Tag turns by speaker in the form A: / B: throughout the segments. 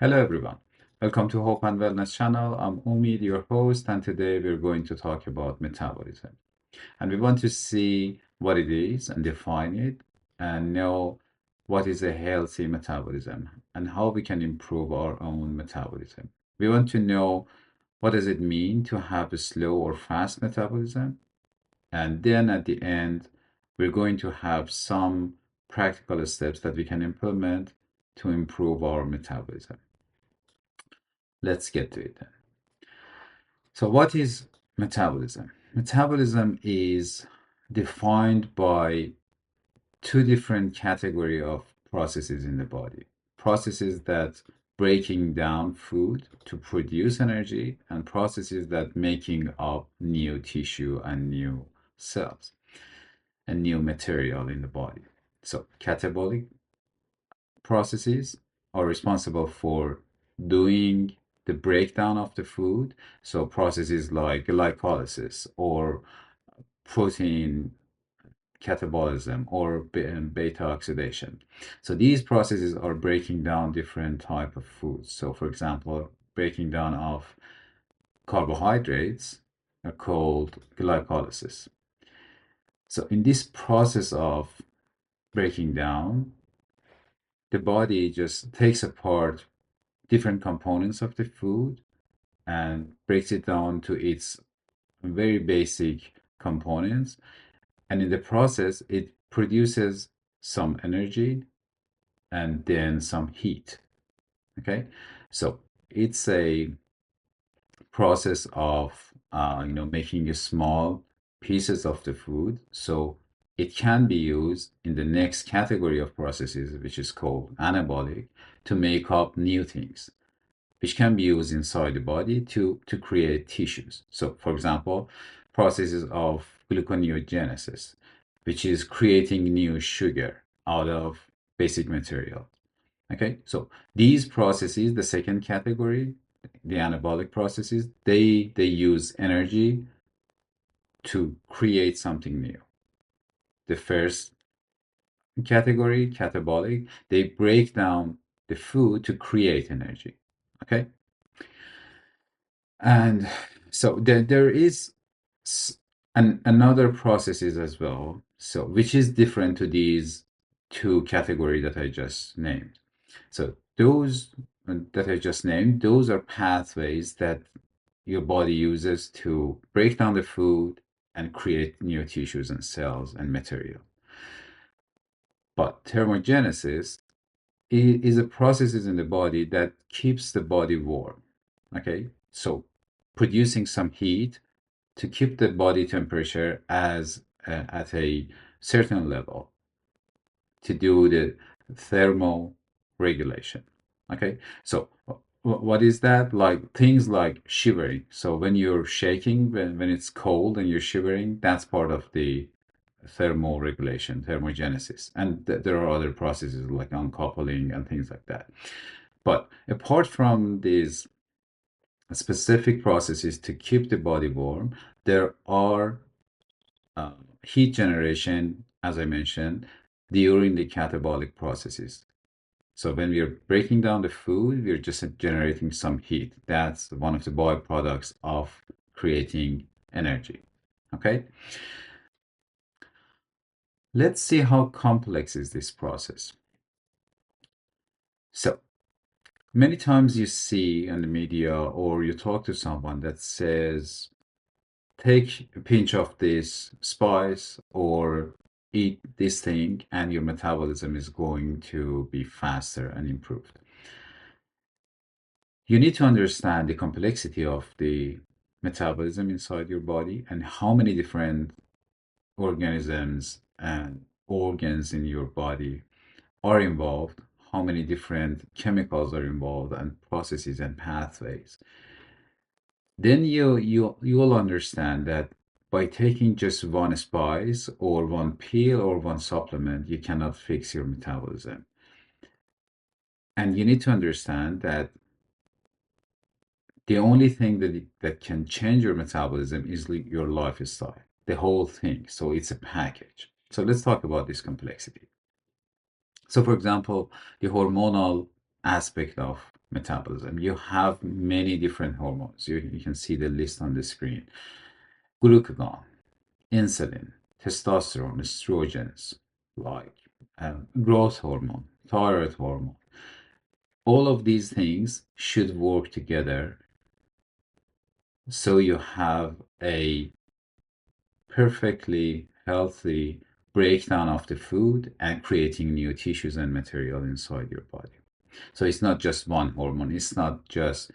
A: Hello everyone. Welcome to Hope and Wellness channel. I'm Omid, your host, and today we're going to talk about metabolism. And we want to see what it is and define it and know what is a healthy metabolism and how we can improve our own metabolism. We want to know what does it mean to have a slow or fast metabolism. And then at the end, we're going to have some practical steps that we can implement to improve our metabolism. Let's get to it then. So, what is metabolism? Metabolism is defined by two different category of processes in the body. Processes that breaking down food to produce energy and processes that making up new tissue and new cells and new material in the body. So, catabolic processes are responsible for doing the breakdown of the food. So processes like glycolysis or protein catabolism or beta oxidation. So these processes are breaking down different type of foods. So for example, breaking down of carbohydrates are called glycolysis. So in this process of breaking down, the body just takes apart different components of the food and breaks it down to its very basic components. And in the process, it produces some energy and then some heat. Okay. So it's a process of, making a small pieces of the food. So it can be used in the next category of processes, which is called anabolic, to make up new things, which can be used inside the body to create tissues. So, for example, processes of gluconeogenesis, which is creating new sugar out of basic material. Okay, so these processes, the second category, the anabolic processes, they use energy to create something new. The first category, catabolic, they break down the food to create energy. Okay. And so there is another processes as well, so which is different to these two categories that I just named. So those that I just named, those are pathways that your body uses to break down the food and create new tissues and cells and material. But thermogenesis is a processes in the body that keeps the body warm. Okay, so producing some heat to keep the body temperature as at a certain level to do the thermal regulation. Okay, so what is that? Like things like shivering. So when you're shaking, when it's cold and you're shivering, that's part of the thermal regulation, thermogenesis. And there are other processes like uncoupling and things like that. But apart from these specific processes to keep the body warm, there are heat generation, as I mentioned, during the catabolic processes. So when we are breaking down the food, we're just generating some heat. That's one of the byproducts of creating energy. Okay? Let's see how complex is this process. So many times you see in the media or you talk to someone that says, take a pinch of this spice or eat this thing, and your metabolism is going to be faster and improved. You need to understand the complexity of the metabolism inside your body and how many different organisms and organs in your body are involved, how many different chemicals are involved, and processes and pathways. Then you'll understand that by taking just one spice or one pill or one supplement, you cannot fix your metabolism. And you need to understand that the only thing that can change your metabolism is your lifestyle, the whole thing. So it's a package. So let's talk about this complexity. So, for example, the hormonal aspect of metabolism. You have many different hormones. You can see the list on the screen. Glucagon, insulin, testosterone, estrogens, like growth hormone, thyroid hormone. All of these things should work together so you have a perfectly healthy breakdown of the food and creating new tissues and material inside your body. So it's not just one hormone, it's not just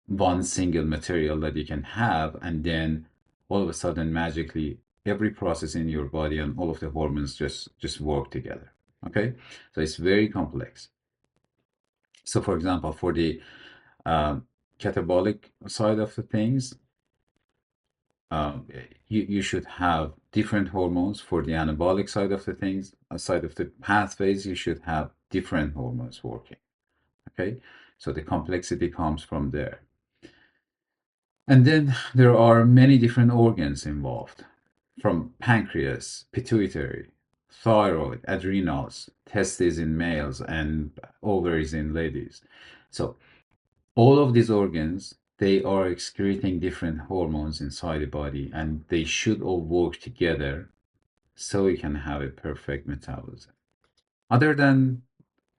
A: one single material that you can have, and then all of a sudden magically every process in your body and all of the hormones just work together. Okay, so it's very complex. So for example, for the catabolic side of the things, um, you should have different hormones. For the anabolic side of the things, side of the pathways, you should have different hormones working. Okay, so the complexity comes from there. And then there are many different organs involved, from pancreas, pituitary, thyroid, adrenals, testes in males, and ovaries in ladies. So all of these organs, they are excreting different hormones inside the body, and they should all work together so you can have a perfect metabolism. Other than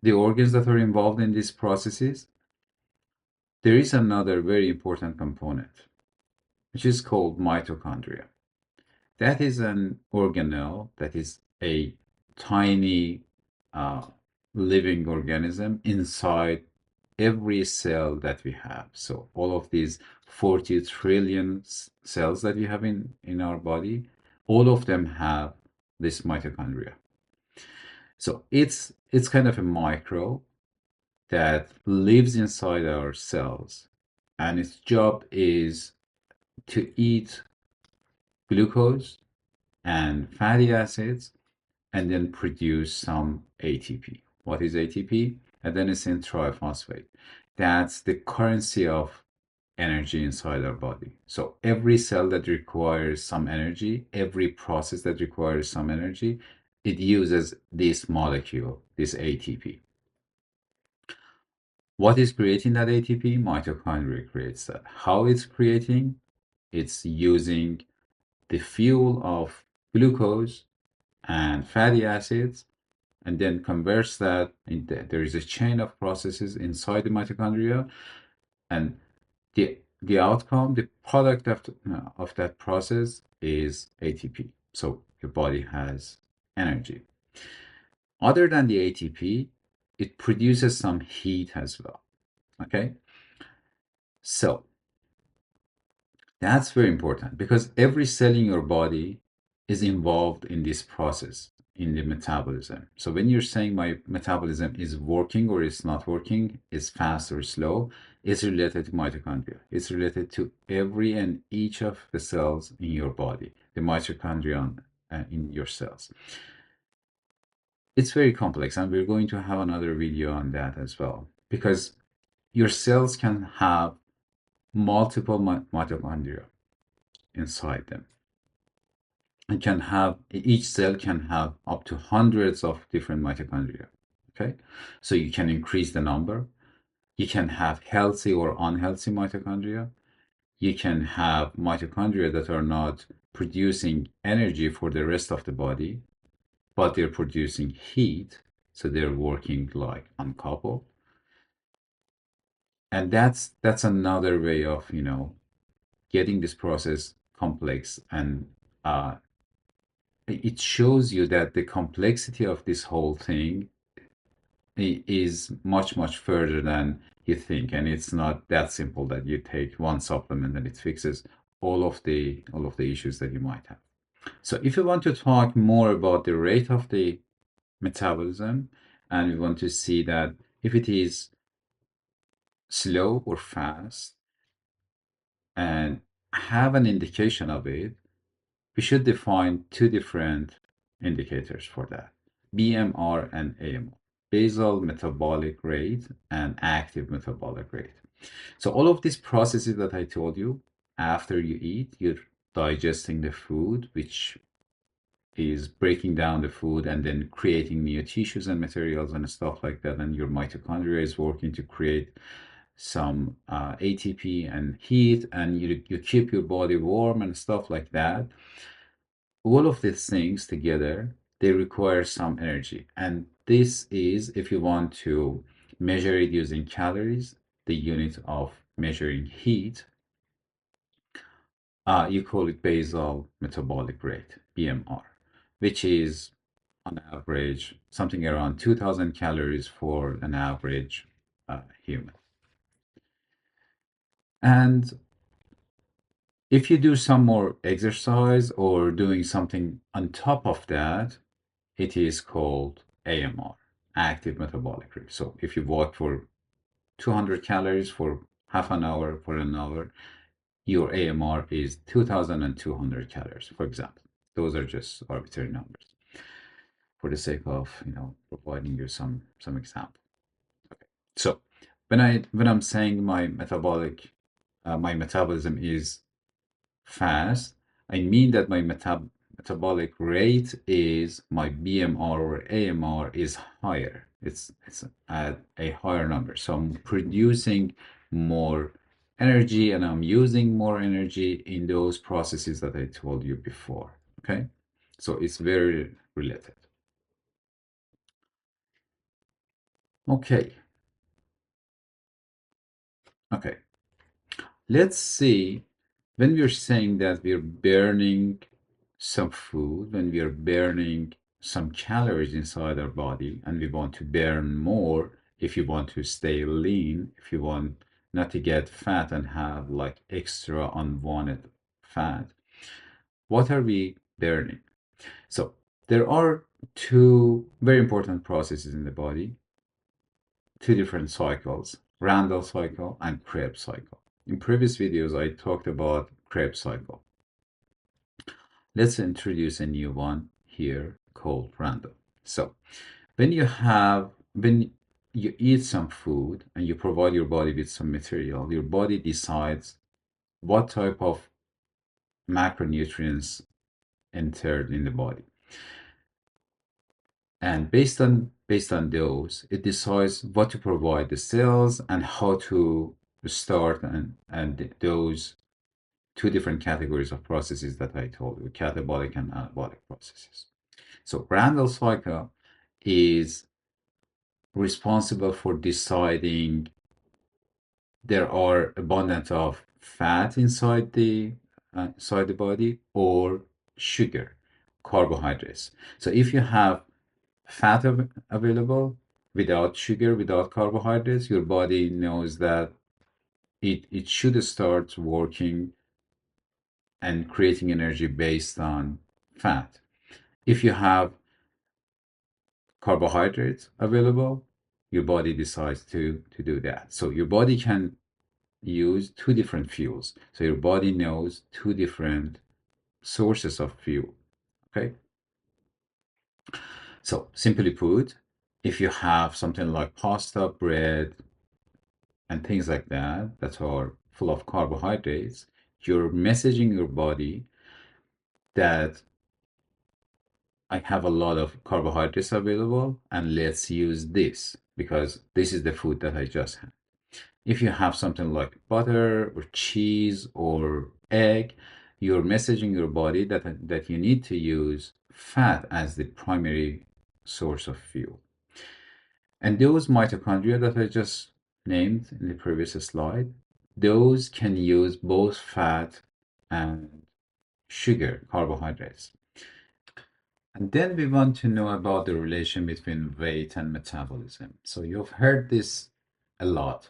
A: the organs that are involved in these processes, there is another very important component, which is called mitochondria. That is an organelle that is a tiny uh, living organism inside every cell that we have. So all of these 40 trillion cells that we have in our body, all of them have this mitochondria. So it's kind of a micro that lives inside our cells, and its job is to eat glucose and fatty acids and then produce some ATP. What is ATP? Adenosine triphosphate. That's the currency of energy inside our body. So every cell that requires some energy, every process that requires some energy, it uses this molecule, this ATP. What is creating that ATP? Mitochondria creates that. How it's creating? It's using the fuel of glucose and fatty acids and then converts that. There is a chain of processes inside the mitochondria, and the outcome, the product of that process is ATP. So your body has energy. Other than the ATP, it produces some heat as well. Okay, so that's very important because every cell in your body is involved in this process in the metabolism. So when you're saying my metabolism is working or it's not working, it's fast or slow, it's related to mitochondria. It's related to every and each of the cells in your body, the mitochondria in your cells. It's very complex, and we're going to have another video on that as well because your cells can have multiple mitochondria inside them. It can have, each cell can have up to hundreds of different mitochondria. Okay, so you can increase the number. You can have healthy or unhealthy mitochondria. You can have mitochondria that are not producing energy for the rest of the body, but they're producing heat, so they're working like uncoupled. And that's another way of getting this process complex, and it shows you that the complexity of this whole thing is much, much further than you think. And it's not that simple that you take one supplement and it fixes all of the issues that you might have. So if you want to talk more about the rate of the metabolism, and we want to see that if it is slow or fast and have an indication of it, we should define two different indicators for that: BMR and AMR, basal metabolic rate and active metabolic rate. So all of these processes that I told you, after you eat, you're digesting the food, which is breaking down the food and then creating new tissues and materials and stuff like that. And your mitochondria is working to create some ATP and heat, and you keep your body warm and stuff like that. All of these things together, they require some energy. And this is, if you want to measure it using calories, the unit of measuring heat, you call it basal metabolic rate, BMR, which is on average something around 2000 calories for an average human. And if you do some more exercise or doing something on top of that, it is called AMR, active metabolic rate. So if you walk for 200 calories for half an hour, for an hour, your AMR is 2200 calories, for example. Those are just arbitrary numbers for the sake of, providing you some example. Okay. So when I'm saying my metabolism is fast, I mean that my metabolic rate is my BMR or AMR is higher. It's at a higher number. So I'm producing more energy and I'm using more energy in those processes that I told you before. Okay? So it's very related. Okay. Okay. Let's see, when we're saying that we're burning some food, when we're burning some calories inside our body, and we want to burn more if you want to stay lean, if you want not to get fat and have like extra unwanted fat, what are we burning? So there are two very important processes in the body, two different cycles, Randall cycle and Krebs cycle. In previous videos, I talked about Krebs cycle. Let's introduce a new one here called Randall. So when you eat some food and you provide your body with some material, your body decides what type of macronutrients entered in the body. And based on those, it decides what to provide the cells and how to start and those two different categories of processes that I told you, catabolic and anabolic processes. So Randall cycle is responsible for deciding there are abundant of fat inside the body or sugar, carbohydrates. So if you have fat available without sugar, without carbohydrates, your body knows that it should start working and creating energy based on fat. If you have carbohydrates available, your body decides to do that. So your body can use two different fuels. So your body knows two different sources of fuel. Okay. So simply put, if you have something like pasta, bread, and things like that that are full of carbohydrates, you're messaging your body that I have a lot of carbohydrates available and let's use this because this is the food that I just had. If you have something like butter or cheese or egg, you're messaging your body that you need to use fat as the primary source of fuel. And those mitochondria that I just named in the previous slide, those can use both fat and sugar, carbohydrates. And then we want to know about the relation between weight and metabolism. So you've heard this a lot,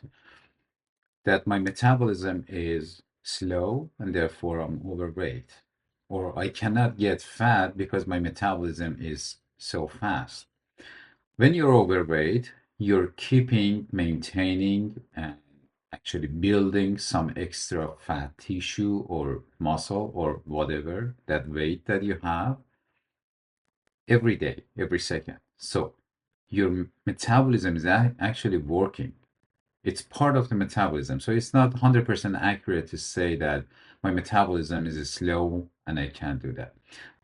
A: that my metabolism is slow and therefore I'm overweight. Or I cannot get fat because my metabolism is so fast. When you're overweight, you're maintaining, and actually building some extra fat tissue or muscle or whatever, that weight that you have every day, every second. So your metabolism is actually working. It's part of the metabolism. So it's not 100% accurate to say that my metabolism is slow and I can't do that.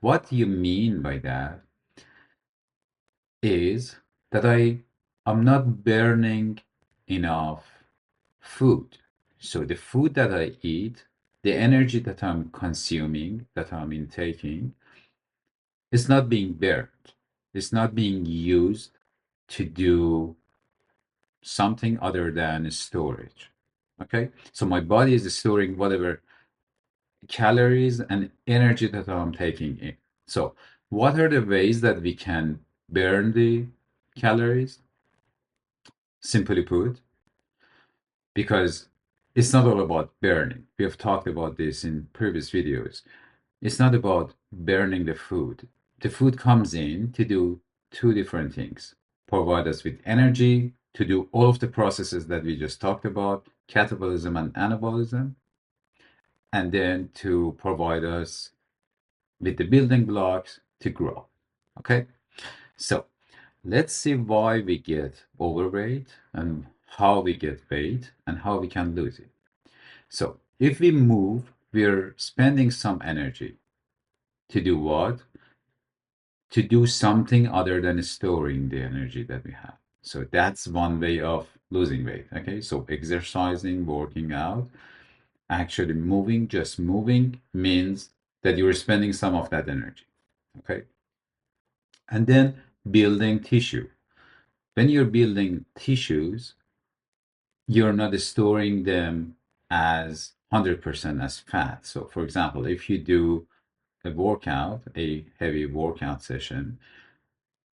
A: What you mean by that is that I'm not burning enough food. So the food that I eat, the energy that I'm consuming, that I'm intaking, is not being burned. It's not being used to do something other than storage. Okay? So my body is storing whatever calories and energy that I'm taking in. So, what are the ways that we can burn the calories? Simply put, because it's not all about burning. We have talked about this in previous videos. It's not about burning the food. The food comes in to do two different things: provide us with energy to do all of the processes that we just talked about, catabolism and anabolism, and then to provide us with the building blocks to grow. Okay, so let's see why we get overweight and how we get weight and how we can lose it. So if we move, we're spending some energy to do what? To do something other than storing the energy that we have. So that's one way of losing weight. Okay, so exercising, working out, actually moving, just moving means that you're spending some of that energy. Okay, and then building tissue. When you're building tissues, you're not storing them as 100% as fat. So, for example, if you do a workout, a heavy workout session,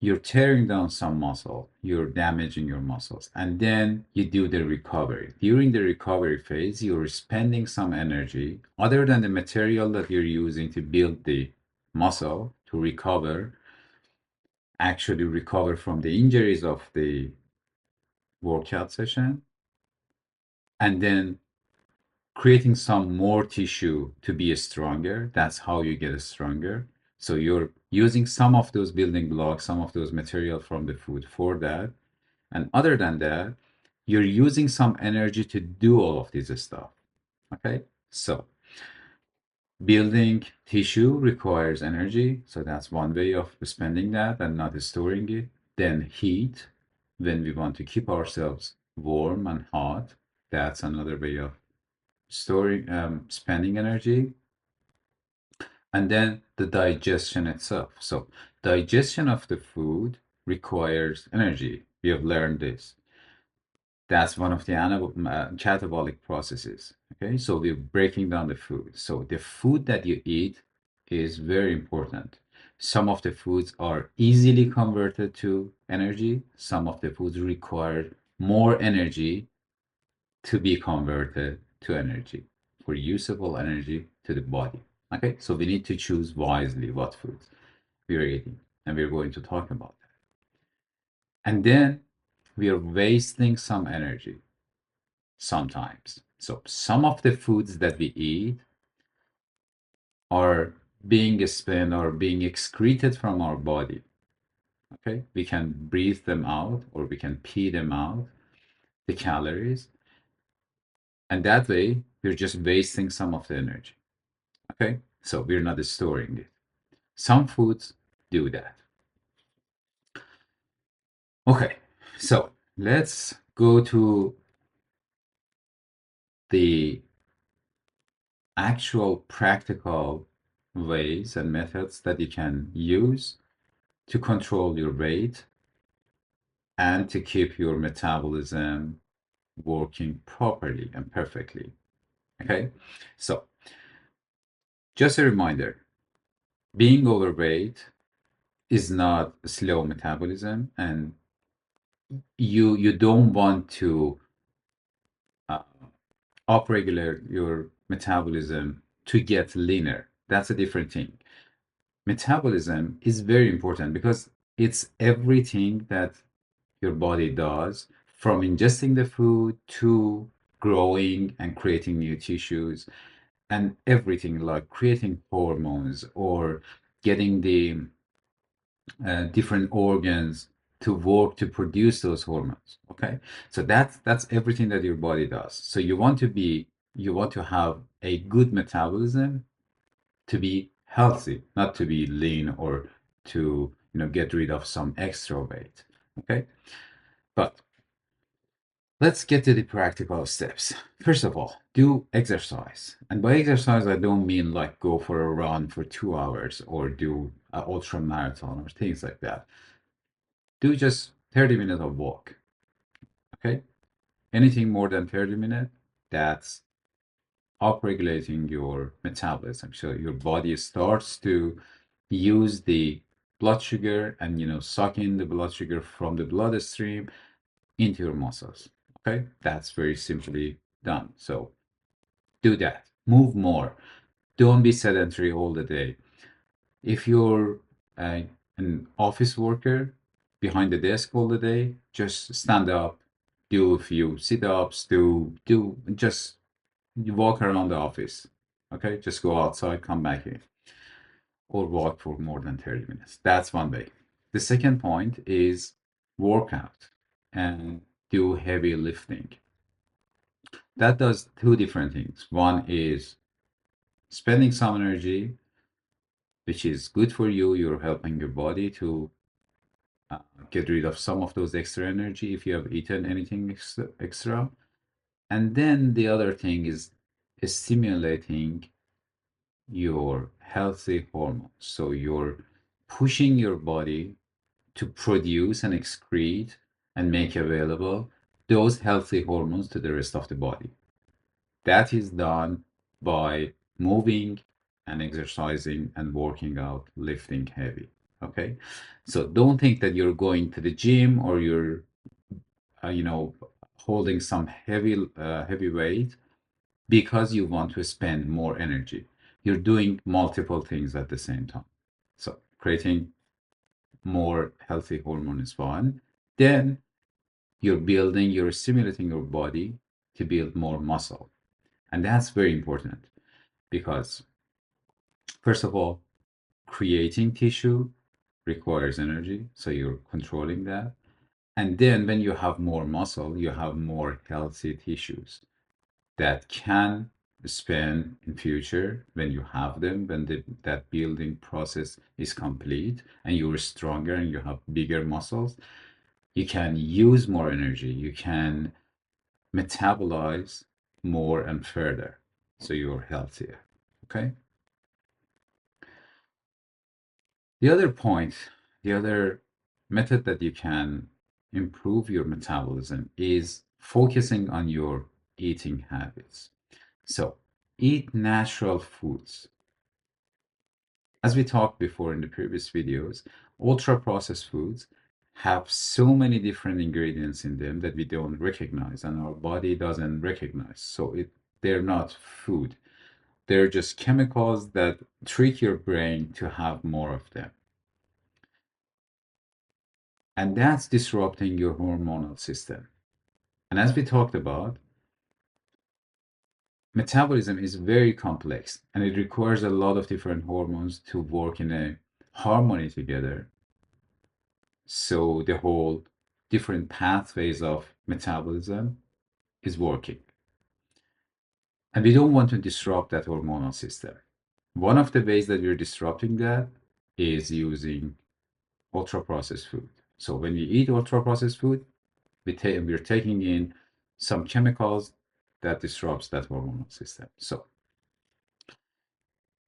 A: you're tearing down some muscle, you're damaging your muscles, and then you do the recovery. During the recovery phase, you're spending some energy other than the material that you're using to build the muscle to recover, actually recover from the injuries of the workout session, and then creating some more tissue to be stronger. That's how you get stronger. So you're using some of those building blocks, some of those material from the food for that. And other than that, you're using some energy to do all of this stuff. Okay. So building tissue requires energy. So that's one way of spending that and not storing it. Then heat, when we want to keep ourselves warm and hot, that's another way of storing, spending energy. And then the digestion itself. So digestion of the food requires energy. We have learned this. That's one of the catabolic processes. Okay, so we're breaking down the food. So the food that you eat is very important. Some of the foods are easily converted to energy. Some of the foods require more energy to be converted to energy, for usable energy to the body. Okay, so we need to choose wisely what foods we're eating, and we're going to talk about that. And then we are wasting some energy sometimes. So some of the foods that we eat are being spent or being excreted from our body. Okay, we can breathe them out or we can pee them out, the calories, and that way we're just wasting some of the energy. Okay, so we're not storing it. Some foods do that. Okay, so let's go to the actual practical ways and methods that you can use to control your weight and to keep your metabolism working properly and perfectly. Okay, so just a reminder, being overweight is not slow metabolism, and you don't want to uh, upregulate your metabolism to get leaner. That's a different thing. Metabolism is very important because it's everything that your body does, from ingesting the food to growing and creating new tissues and everything, like creating hormones or getting the different organs to work to produce those hormones. Okay, so that's everything that your body does. So you want to have a good metabolism to be healthy, not to be lean or to get rid of some extra weight. Okay, but Let's get to the practical steps. First of all, do exercise. And by exercise, I don't mean like go for a run for 2 hours or do an ultra marathon or things like that. Do just 30 minutes of walk. Okay? Anything more than 30 minutes, that's upregulating your metabolism. So your body starts to use the blood sugar and suck in the blood sugar from the bloodstream into your muscles. Okay, that's very simply done. So do that. Move more. Don't be sedentary all the day. If you're uh, an office worker behind the desk all the day, just stand up, do a few sit-ups, do just walk around the office. Okay, just go outside, come back in, or walk for more than 30 minutes. That's one way. The second point is workout and do heavy lifting. That does two different things. One is spending some energy, which is good for you. You're helping your body to uh, get rid of some of those extra energy if you have eaten anything extra. And then the other thing is stimulating your healthy hormones. So you're pushing your body to produce and excrete and make available those healthy hormones to the rest of the body. That is done by moving and exercising and working out, lifting heavy. Okay. So don't think that you're going to the gym or you're, uh, you know, holding some heavy weight because you want to spend more energy. You're doing multiple things at the same time. So creating more healthy hormone is one. Then you're stimulating your body to build more muscle. And that's very important because, first of all, creating tissue requires energy. So you're controlling that. And then when you have more muscle, you have more healthy tissues that can spend in future when you have them, when that building process is complete and you're stronger and you have bigger muscles, you can use more energy. You can metabolize more and further. So you're healthier. Okay. The other point, the other method that you can improve your metabolism is focusing on your eating habits. So eat natural foods. As we talked before in the previous videos, ultra processed foods have so many different ingredients in them that we don't recognize and our body doesn't recognize. So they're not food. They're just chemicals that trick your brain to have more of them. And that's disrupting your hormonal system. And as we talked about, metabolism is very complex and it requires a lot of different hormones to work in a harmony together. So the whole different pathways of metabolism is working. And we don't want to disrupt that hormonal system. One of the ways that we're disrupting that is using ultra processed food. So when we eat ultra processed food, we're taking in some chemicals that disrupts that hormonal system. So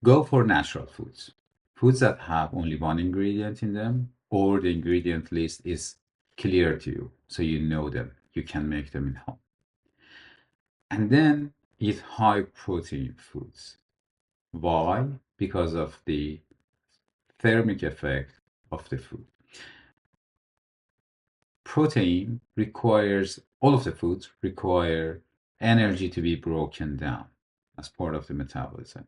A: go for natural foods, foods that have only one ingredient in them, or the ingredient list is clear to you, so you know them. You can make them in home. And then eat high protein foods. Why? Because of the thermic effect of the food. Protein requires, all of the foods require energy to be broken down as part of the metabolism.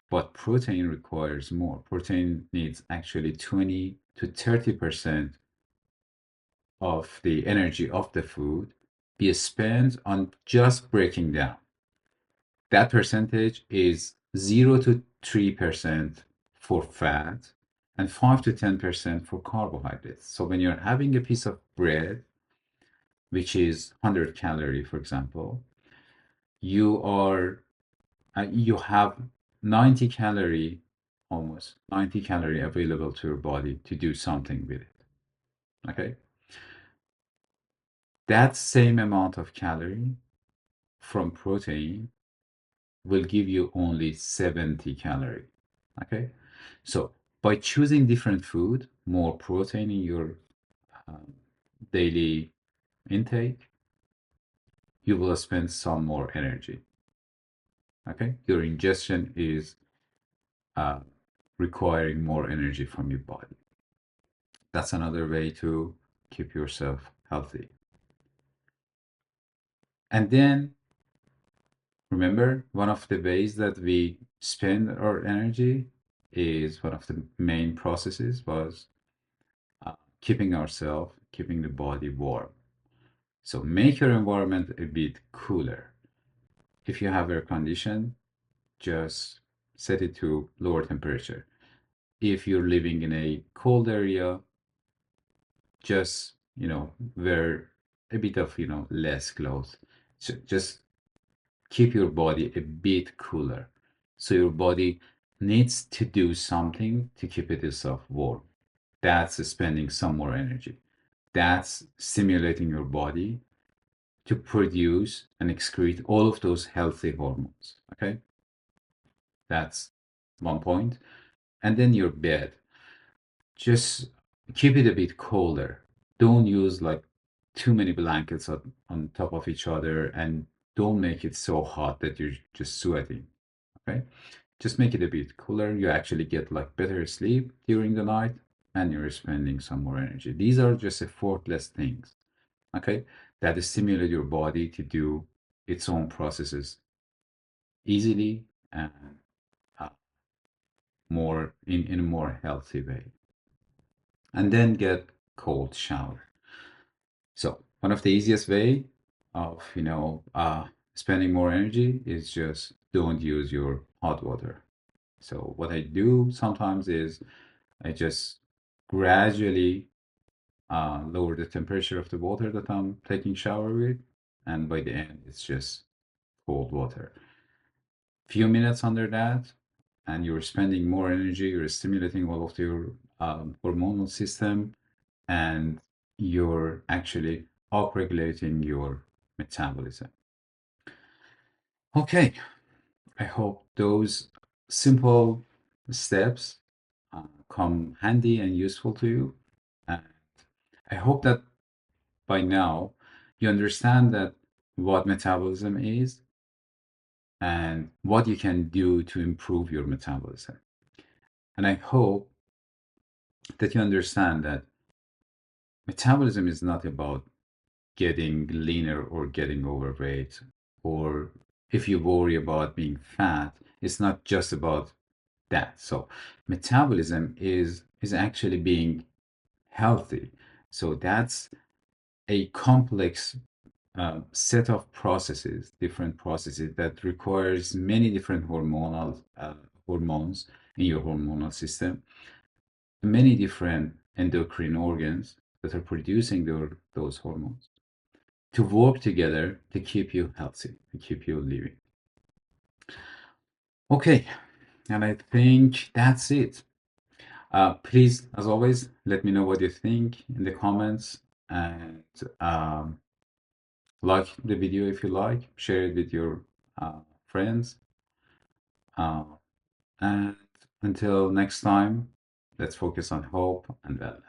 A: But protein requires more. Protein needs actually 20 to 30% of the energy of the food be spent on just breaking down. That percentage is 0 to 3% for fat and 5 to 10% for carbohydrates. So when you're having a piece of bread, which is 100 calorie, for example, you are you have 90 calorie, almost 90 calorie available to your body to do something with it. Okay. That same amount of calorie from protein will give you only 70 calorie. Okay, so by choosing different food, more protein in your um, daily intake, you will spend some more energy. Okay, your ingestion is uh, requiring more energy from your body. That's another way to keep yourself healthy. And then remember, one of the ways that we spend our energy is one of the main processes was keeping the body warm. So make your environment a bit cooler. If you have air condition, just set it to lower temperature. If you're living in a cold area, just, wear a bit of, less clothes. Just keep your body a bit cooler. So your body needs to do something to keep itself warm. That's spending some more energy. That's stimulating your body to produce and excrete all of those healthy hormones. Okay, that's one point. And then your bed, just keep it a bit colder. Don't use like too many blankets on top of each other, and don't make it so hot that you're just sweating. Okay, just make it a bit cooler. You actually get like better sleep during the night, and you're spending some more energy. These are just effortless things, okay, that stimulate your body to do its own processes easily and uh, more in a more healthy way. And then get cold shower. So one of the easiest way of spending more energy is just don't use your hot water. So what I do sometimes is I just gradually lower the temperature of the water that I'm taking shower with, and by the end it's just cold water. Few minutes under that, and you're spending more energy, you're stimulating all of your hormonal system, and you're actually upregulating your metabolism. Okay, I hope those simple steps come handy and useful to you. And I hope that by now you understand that what metabolism is and what you can do to improve your metabolism. And I hope that you understand that metabolism is not about getting leaner or getting overweight, or if you worry about being fat, it's not just about that. So metabolism is actually being healthy. So that's a complex set of processes, different processes that requires many different hormones in your hormonal system, many different endocrine organs that are producing those hormones to work together to keep you healthy, to keep you living. Okay, and I think that's it. Please, as always, let me know what you think in the comments, and um, like the video if you like, share it with your friends. Uh, and until next time, let's focus on hope and wellness.